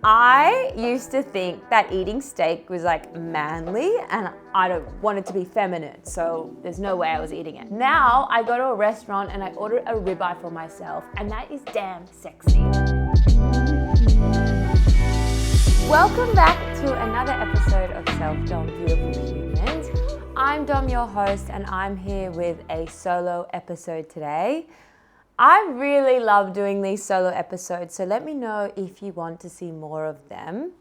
I used to think that eating steak was like manly and I don't want it to be feminine, so there's no way I was eating it. Now I go to a restaurant and I order a ribeye for myself, and that is damn sexy. Welcome back to another episode of Self-Dom Beautiful Humans. I'm Dom, your host, and I'm here with a solo episode today. I really love doing these solo episodes, so let me know if you want to see more of them.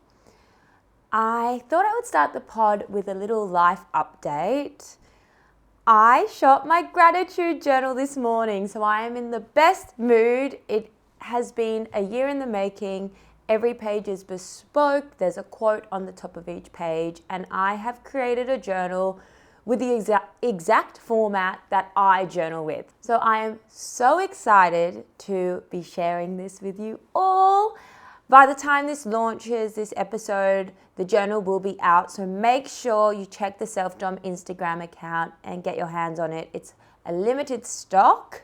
I thought I would start the pod with a little life update. I shot my gratitude journal this morning, so I am in the best mood. It has been a year in the making. Every page is bespoke. There's a quote on the top of each page, and I have created a journal with the exact format that I journal with. So I am so excited to be sharing this with you all. By the time this launches, this episode, the journal will be out. So make sure you check the Self-Dom Instagram account and get your hands on it. It's a limited stock.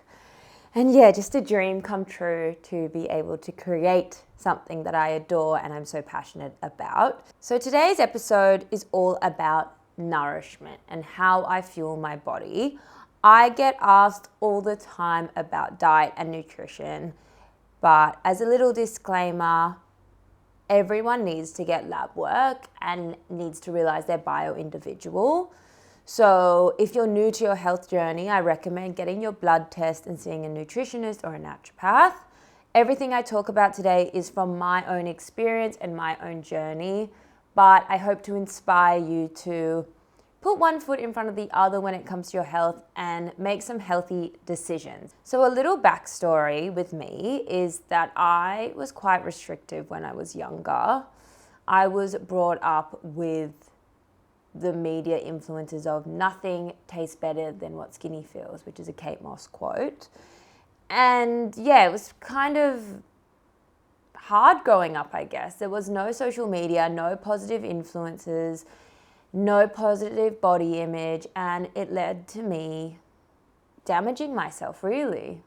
And yeah, just a dream come true to be able to create something that I adore and I'm so passionate about. So today's episode is all about nourishment and how I fuel my body. I get asked all the time about diet and nutrition, but as a little disclaimer, everyone needs to get lab work and needs to realize they're bioindividual. So if you're new to your health journey, I recommend getting your blood test and seeing a nutritionist or a naturopath. Everything I talk about today is from my own experience and my own journey, but I hope to inspire you to put one foot in front of the other when it comes to your health and make some healthy decisions. So a little backstory with me is that I was quite restrictive when I was younger. I was brought up with the media influences of nothing tastes better than what skinny feels, which is a Kate Moss quote. And yeah, it was kind of hard growing up, I guess. There was no social media, no positive influences, no positive body image, and it led to me damaging myself really,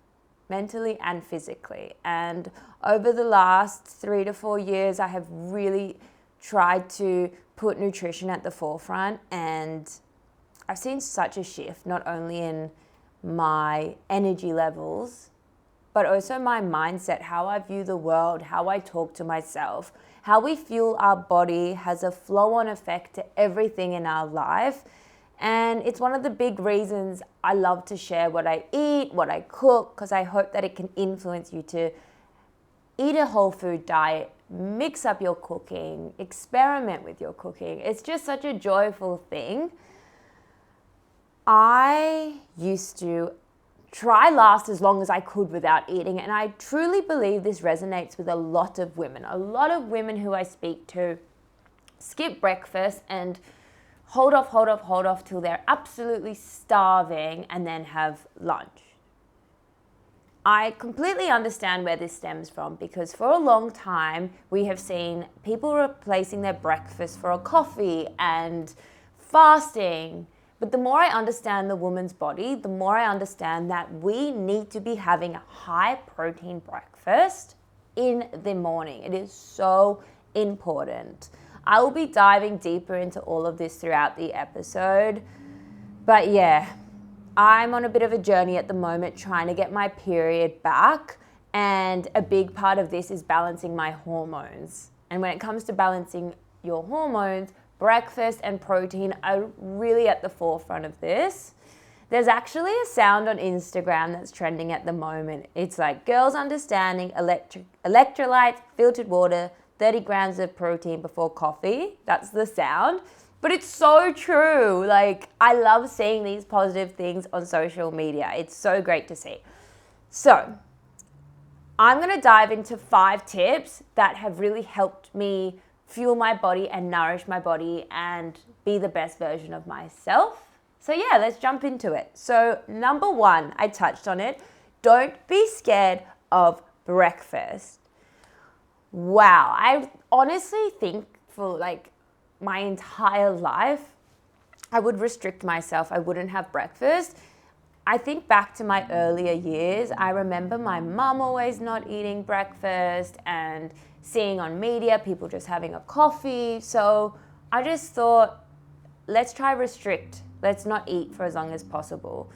mentally and physically. And over the last 3 to 4 years, I have really tried to put nutrition at the forefront, and I've seen such a shift, not only in my energy levels, but also my mindset, how I view the world, how I talk to myself. How we fuel our body has a flow-on effect to everything in our life. And it's one of the big reasons I love to share what I eat, what I cook, because I hope that it can influence you to eat a whole food diet, mix up your cooking, experiment with your cooking. It's just such a joyful thing. I used to try last as long as I could without eating. And I truly believe this resonates with a lot of women. A lot of women who I speak to skip breakfast and hold off till they're absolutely starving and then have lunch. I completely understand where this stems from, because for a long time we have seen people replacing their breakfast for a coffee and fasting. But the more I understand the woman's body, the more I understand that we need to be having a high protein breakfast in the morning. It is so important. I will be diving deeper into all of this throughout the episode. But yeah, I'm on a bit of a journey at the moment trying to get my period back. And a big part of this is balancing my hormones. And when it comes to balancing your hormones, breakfast and protein are really at the forefront of this. There's actually a sound on Instagram that's trending at the moment. It's like girls understanding electrolytes, filtered water, 30 grams of protein before coffee. That's the sound. But it's so true. Like, I love seeing these positive things on social media. It's so great to see. So, I'm going to dive into 5 tips that have really helped me fuel my body and nourish my body and be the best version of myself. So yeah, let's jump into it. So number 1, I touched on it. Don't be scared of breakfast. Wow, I honestly think for like my entire life, I would restrict myself. I wouldn't have breakfast. I think back to my earlier years. I remember my mum always not eating breakfast and seeing on media, people just having a coffee. So I just thought, let's try restrict. Let's not eat for as long as possible.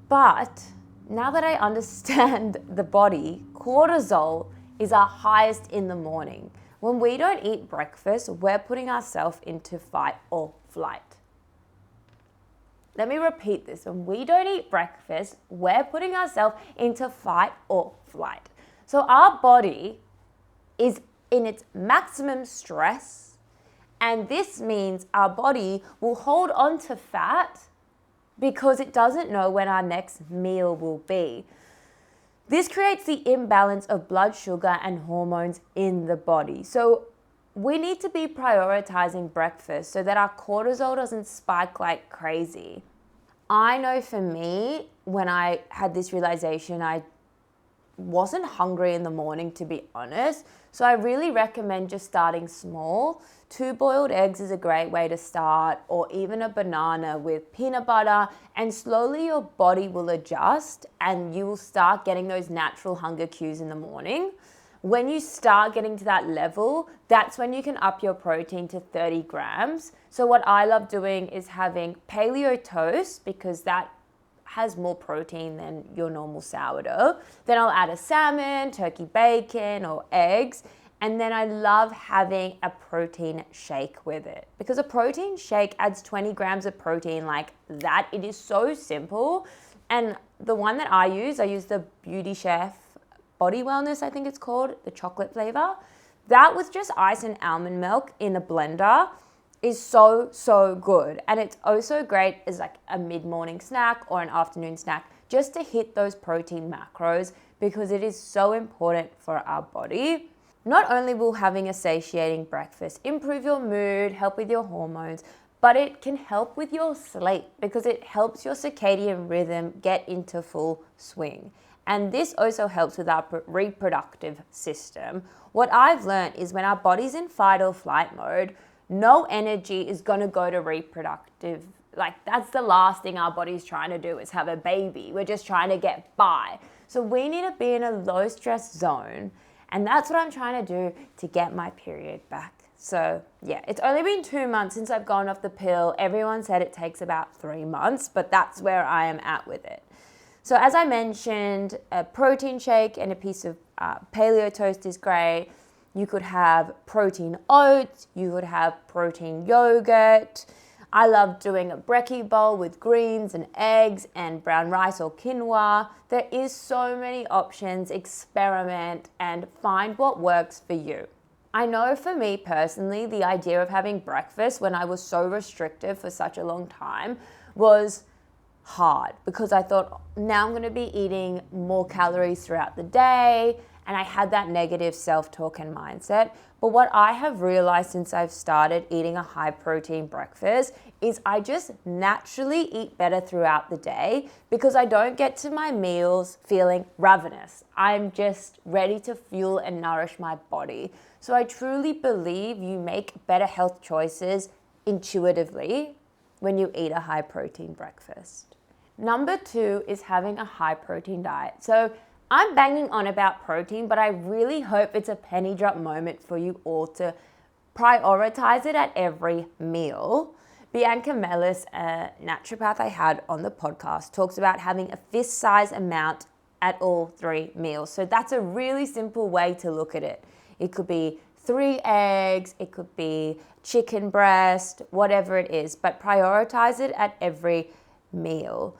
But now that I understand the body, cortisol is our highest in the morning. When we don't eat breakfast, we're putting ourselves into fight or flight. Let me repeat this. When we don't eat breakfast, we're putting ourselves into fight or flight. So our body is in its maximum stress, and this means our body will hold on to fat because it doesn't know when our next meal will be. This creates the imbalance of blood sugar and hormones in the body. So we need to be prioritizing breakfast so that our cortisol doesn't spike like crazy. I know for me, when I had this realization, I wasn't hungry in the morning, to be honest. So I really recommend just starting small. 2 boiled eggs is a great way to start, or even a banana with peanut butter, and slowly your body will adjust and you will start getting those natural hunger cues in the morning. When you start getting to that level, that's when you can up your protein to 30 grams. So what I love doing is having paleo toast, because that has more protein than your normal sourdough. Then I'll add a salmon, turkey bacon, or eggs. And then I love having a protein shake with it, because a protein shake adds 20 grams of protein like that. It is so simple. And the one that I use the Beauty Chef Body Wellness, I think it's called, the chocolate flavor. That with just ice and almond milk in a blender is so good. And it's also great as like a mid-morning snack or an afternoon snack, just to hit those protein macros, because it is so important for our body. Not only will having a satiating breakfast improve your mood, help with your hormones, but it can help with your sleep, because it helps your circadian rhythm get into full swing. And this also helps with our reproductive system. What I've learned is when our body's in fight or flight mode, no energy is going to go to reproductive. Like, that's the last thing our body's trying to do, is have a baby. We're just trying to get by. So we need to be in a low stress zone. And that's what I'm trying to do to get my period back. So yeah, it's only been 2 months since I've gone off the pill. Everyone said it takes about 3 months, but that's where I am at with it. So as I mentioned, a protein shake and a piece of paleo toast is great. You could have protein oats, you could have protein yogurt. I love doing a brekkie bowl with greens and eggs and brown rice or quinoa. There is so many options. Experiment and find what works for you. I know for me personally, the idea of having breakfast when I was so restrictive for such a long time was hard, because I thought, now I'm going to be eating more calories throughout the day, and I had that negative self-talk and mindset. But what I have realized since I've started eating a high protein breakfast is I just naturally eat better throughout the day, because I don't get to my meals feeling ravenous. I'm just ready to fuel and nourish my body. So I truly believe you make better health choices intuitively when you eat a high protein breakfast. Number 2 is having a high protein diet. So I'm banging on about protein, but I really hope it's a penny drop moment for you all to prioritize it at every meal. Bianca Mellis, a naturopath I had on the podcast, talks about having a fist-size amount at all 3 meals. So that's a really simple way to look at it. It could be 3 eggs, it could be chicken breast, whatever it is, but prioritize it at every meal.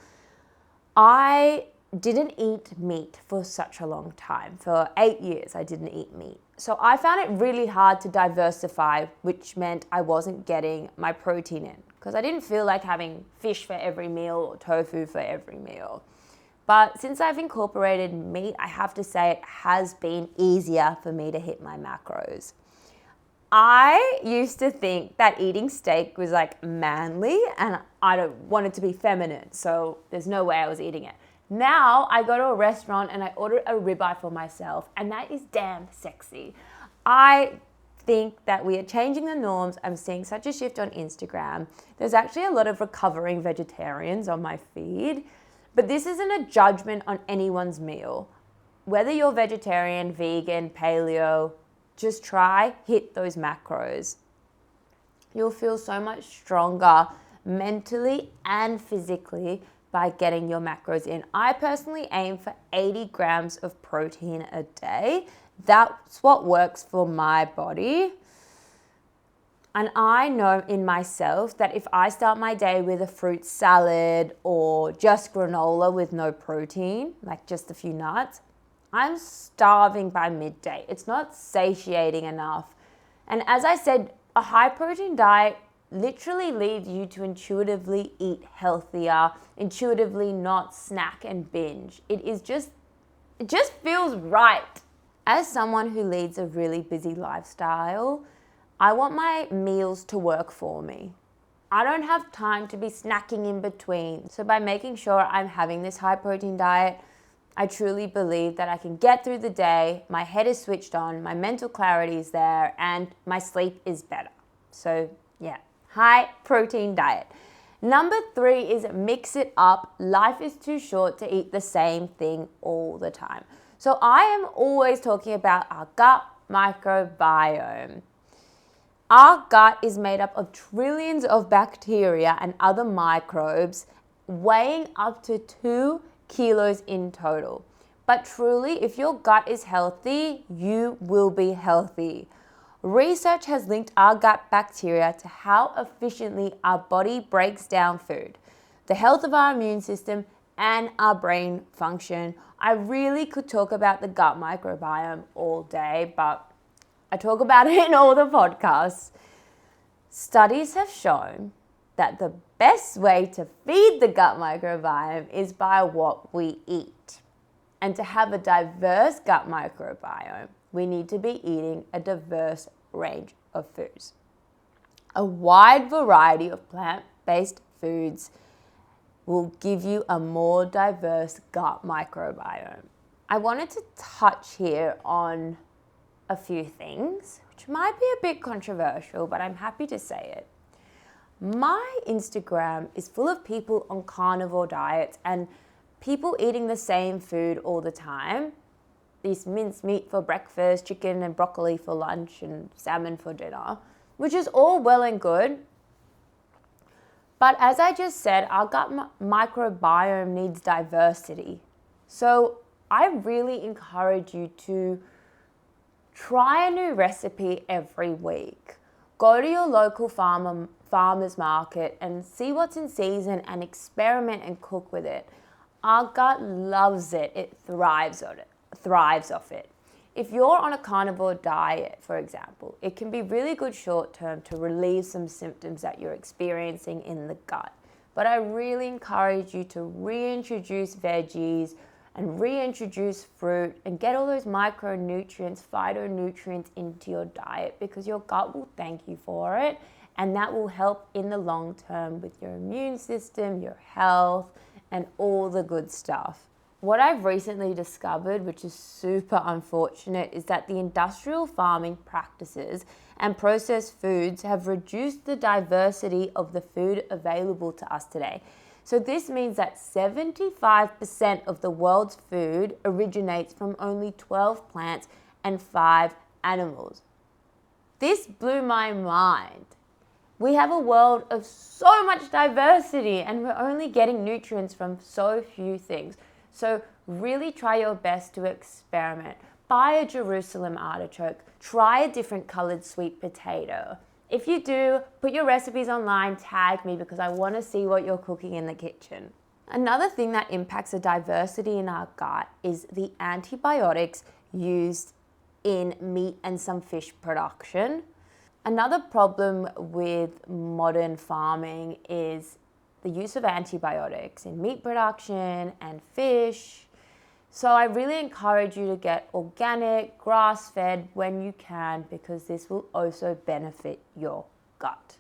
I didn't eat meat for such a long time. For 8 years, I didn't eat meat. So I found it really hard to diversify, which meant I wasn't getting my protein in, because I didn't feel like having fish for every meal or tofu for every meal. But since I've incorporated meat, I have to say it has been easier for me to hit my macros. I used to think that eating steak was like manly, and I wanted to be feminine, so there's no way I was eating it. Now I go to a restaurant and I order a ribeye for myself, and that is damn sexy. I think that we are changing the norms. I'm seeing such a shift on Instagram. There's actually a lot of recovering vegetarians on my feed, but this isn't a judgment on anyone's meal. Whether you're vegetarian, vegan, paleo, Just try hit those macros. You'll feel so much stronger mentally and physically by getting your macros in. I personally aim for 80 grams of protein a day. That's what works for my body. And I know in myself that if I start my day with a fruit salad or just granola with no protein, like just a few nuts, I'm starving by midday. It's not satiating enough. And as I said, a high protein diet literally leads you to intuitively eat healthier, intuitively not snack and binge. It just feels right. As someone who leads a really busy lifestyle, I want my meals to work for me. I don't have time to be snacking in between. So by making sure I'm having this high protein diet, I truly believe that I can get through the day, my head is switched on, my mental clarity is there, and my sleep is better. So yeah, high protein diet. Number 3 is mix it up. Life is too short to eat the same thing all the time. So I am always talking about our gut microbiome. Our gut is made up of trillions of bacteria and other microbes weighing up to 2 kilos in total. But truly, if your gut is healthy, you will be healthy. Research has linked our gut bacteria to how efficiently our body breaks down food, the health of our immune system, and our brain function. I really could talk about the gut microbiome all day, but I talk about it in all the podcasts. Studies have shown that the best way to feed the gut microbiome is by what we eat. And to have a diverse gut microbiome, we need to be eating a diverse range of foods. A wide variety of plant-based foods will give you a more diverse gut microbiome. I wanted to touch here on a few things, which might be a bit controversial, but I'm happy to say it. My Instagram is full of people on carnivore diets and people eating the same food all the time. This minced meat for breakfast, chicken and broccoli for lunch, and salmon for dinner, which is all well and good. But as I just said, our gut microbiome needs diversity. So I really encourage you to try a new recipe every week. Go to your local farmer's market and see what's in season and experiment and cook with it. Our gut loves it. It thrives off it. If you're on a carnivore diet, for example, it can be really good short term to relieve some symptoms that you're experiencing in the gut. But I really encourage you to reintroduce veggies and reintroduce fruit and get all those micronutrients, phytonutrients into your diet, because your gut will thank you for it, and that will help in the long term with your immune system, your health, and all the good stuff. What I've recently discovered, which is super unfortunate, is that the industrial farming practices and processed foods have reduced the diversity of the food available to us today. So this means that 75% of the world's food originates from only 12 plants and 5 animals. This blew my mind. We have a world of so much diversity and we're only getting nutrients from so few things. So really try your best to experiment. Buy a Jerusalem artichoke. Try a different colored sweet potato. If you do, put your recipes online, tag me, because I want to see what you're cooking in the kitchen. Another thing that impacts the diversity in our gut is the antibiotics used in meat and some fish production. Another problem with modern farming is the use of antibiotics in meat production and fish. So I really encourage you to get organic, grass-fed when you can, because this will also benefit your gut.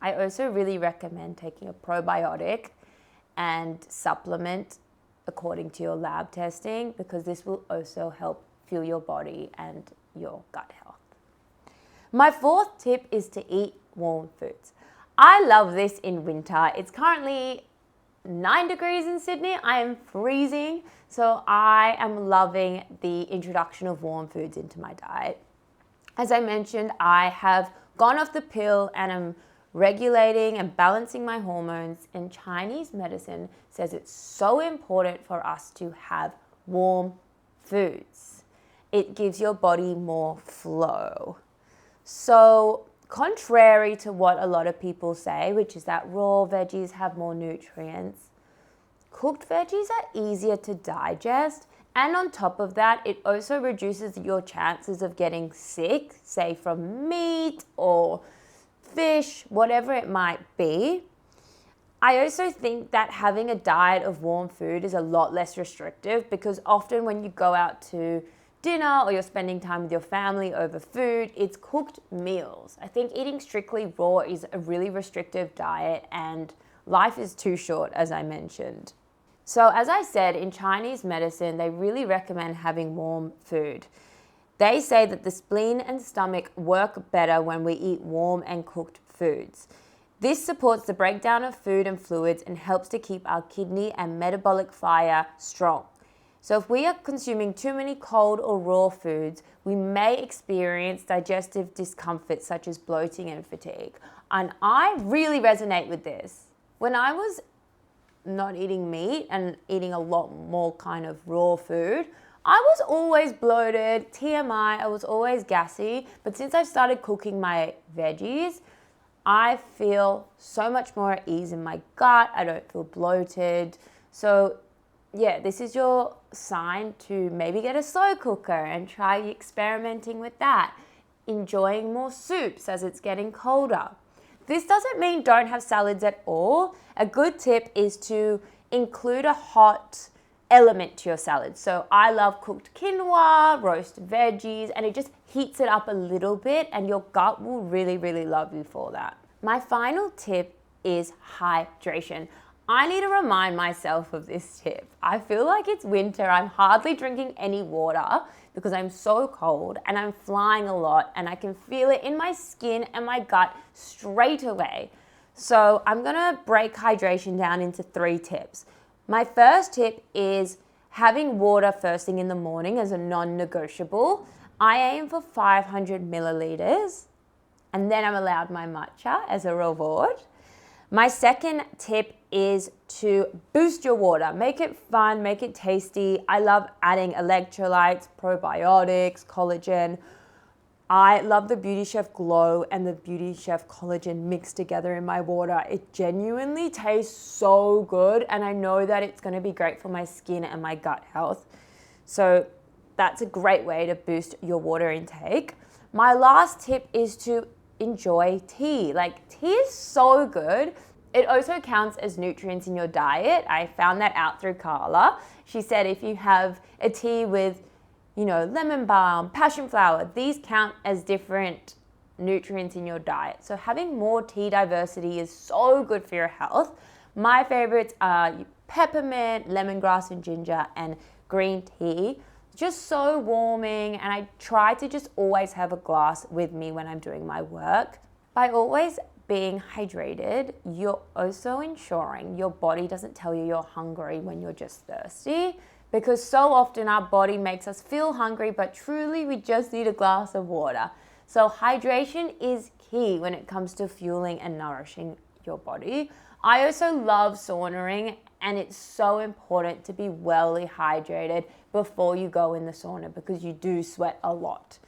I also really recommend taking a probiotic and supplement according to your lab testing, because this will also help fuel your body and your gut health. My 4th tip is to eat warm foods. I love this in winter. It's currently 9 degrees in Sydney. I am freezing. So I am loving the introduction of warm foods into my diet. As I mentioned, I have gone off the pill and am regulating and balancing my hormones, and Chinese medicine says it's so important for us to have warm foods. It gives your body more flow. So contrary to what a lot of people say, which is that raw veggies have more nutrients, cooked veggies are easier to digest, and on top of that, it also reduces your chances of getting sick, say from meat or fish, whatever it might be. I also think that having a diet of warm food is a lot less restrictive, because often when you go out to dinner or you're spending time with your family over food, it's cooked meals. I think eating strictly raw is a really restrictive diet, and life is too short, as I mentioned. So as I said, in Chinese medicine, they really recommend having warm food. They say that the spleen and stomach work better when we eat warm and cooked foods. This supports the breakdown of food and fluids and helps to keep our kidney and metabolic fire strong. So if we are consuming too many cold or raw foods, we may experience digestive discomfort such as bloating and fatigue. And I really resonate with this. When I was not eating meat and eating a lot more kind of raw food, I was always bloated, TMI, I was always gassy. But since I've started cooking my veggies, I feel so much more at ease in my gut. I don't feel bloated. So yeah, this is your sign to maybe get a slow cooker and try experimenting with that. Enjoying more soups as it's getting colder. This doesn't mean don't have salads at all. A good tip is to include a hot element to your salad. So I love cooked quinoa, roast veggies, and it just heats it up a little bit, and your gut will really, really love you for that. My final tip is hydration. I need to remind myself of this tip. I feel like it's winter. I'm hardly drinking any water because I'm so cold, and I'm flying a lot, and I can feel it in my skin and my gut straight away. So I'm gonna break hydration down into 3 tips. My first tip is having water first thing in the morning as a non-negotiable. I aim for 500 milliliters, and then I'm allowed my matcha as a reward. My second tip is to boost your water. Make it fun, make it tasty. I love adding electrolytes, probiotics, collagen. I love the Beauty Chef Glow and the Beauty Chef Collagen mixed together in my water. It genuinely tastes so good, and I know that it's going to be great for my skin and my gut health. So that's a great way to boost your water intake. My last tip is to enjoy tea. Like, tea is so good. It also counts as nutrients in your diet. I found that out through Carla. She said if you have a tea with, lemon balm, passion flower, these count as different nutrients in your diet. So having more tea diversity is so good for your health. My favorites are peppermint, lemongrass and ginger, and green tea. Just so warming, and I try to just always have a glass with me when I'm doing my work. By always being hydrated, you're also ensuring your body doesn't tell you you're hungry when you're just thirsty, because so often our body makes us feel hungry, but truly we just need a glass of water. So hydration is key when it comes to fueling and nourishing your body. I also love saunaing, and it's so important to be well hydrated before you go in the sauna, because you do sweat a lot.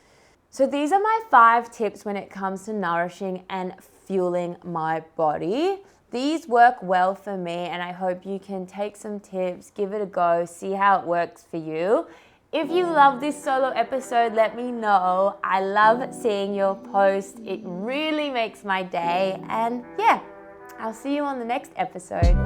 So these are my 5 tips when it comes to nourishing and fueling my body. These work well for me, and I hope you can take some tips, give it a go, see how it works for you. If you love this solo episode, let me know. I love seeing your posts. It really makes my day. And yeah, I'll see you on the next episode.